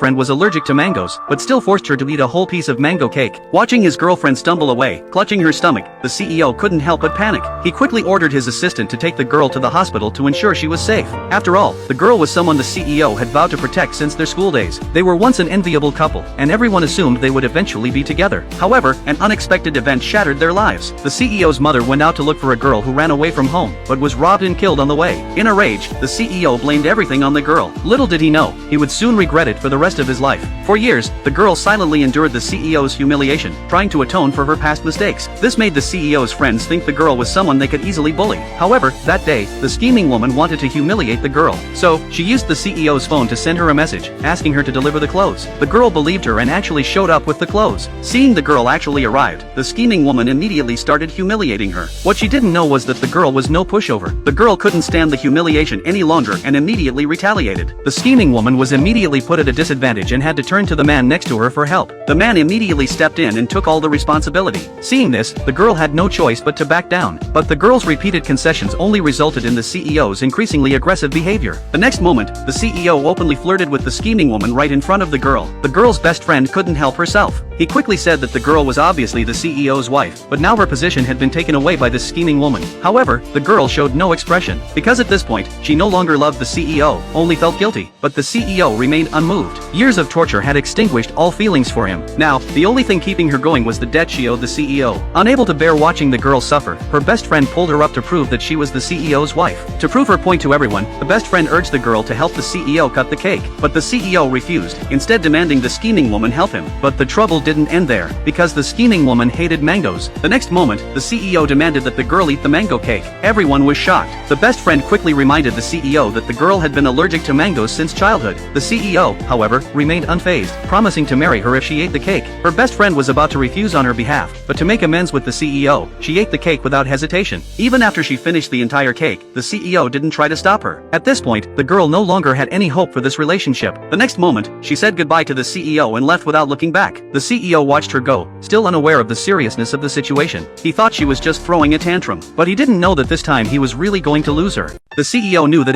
friend was allergic to mangoes, but still forced her to eat a whole piece of mango cake. Watching his girlfriend stumble away, clutching her stomach, the CEO couldn't help but panic. He quickly ordered his assistant to take the girl to the hospital to ensure she was safe. After all, the girl was someone the CEO had vowed to protect since their school days. They were once an enviable couple, and everyone assumed they would eventually be together. However, an unexpected event shattered their lives. The CEO's mother went out to look for a girl who ran away from home, but was robbed and killed on the way. In a rage, the CEO blamed everything on the girl. Little did he know, he would soon regret it for the rest of his life. For years, the girl silently endured the CEO's humiliation, trying to atone for her past mistakes. This made the CEO's friends think the girl was someone they could easily bully. However, that day, the scheming woman wanted to humiliate the girl. So, she used the CEO's phone to send her a message, asking her to deliver the clothes. The girl believed her and actually showed up with the clothes. Seeing the girl actually arrived, the scheming woman immediately started humiliating her. What she didn't know was that the girl was no pushover. The girl couldn't stand the humiliation any longer and immediately retaliated. The scheming woman was immediately put at a disadvantage and had to turn to the man next to her for help. The man immediately stepped in and took all the responsibility. Seeing this, the girl had no choice but to back down. But the girl's repeated concessions only resulted in the CEO's increasingly aggressive behavior. The next moment, the CEO openly flirted with the scheming woman right in front of the girl. The girl's best friend couldn't help herself. He quickly said that the girl was obviously the CEO's wife, but now her position had been taken away by this scheming woman. However, the girl showed no expression, because at this point, she no longer loved the CEO, only felt guilty. But the CEO remained unmoved. Years of torture had extinguished all feelings for him. Now, the only thing keeping her going was the debt she owed the CEO. Unable to bear watching the girl suffer, her best friend pulled her up to prove that she was the CEO's wife. To prove her point to everyone, the best friend urged the girl to help the CEO cut the cake, but the CEO refused, instead demanding the scheming woman help him. But the trouble didn't end there, because the scheming woman hated mangoes. The next moment, the CEO demanded that the girl eat the mango cake. Everyone was shocked. The best friend quickly reminded the CEO that the girl had been allergic to mangoes since childhood. The CEO, however, remained unfazed, promising to marry her if she ate the cake. Her best friend was about to refuse on her behalf, but to make amends with the CEO, she ate the cake without hesitation. Even after she finished the entire cake, the CEO didn't try to stop her. At this point, the girl no longer had any hope for this relationship. The next moment, she said goodbye to the CEO and left without looking back. The CEO watched her go, still unaware of the seriousness of the situation. He thought she was just throwing a tantrum, but he didn't know that this time he was really going to lose her. The CEO knew that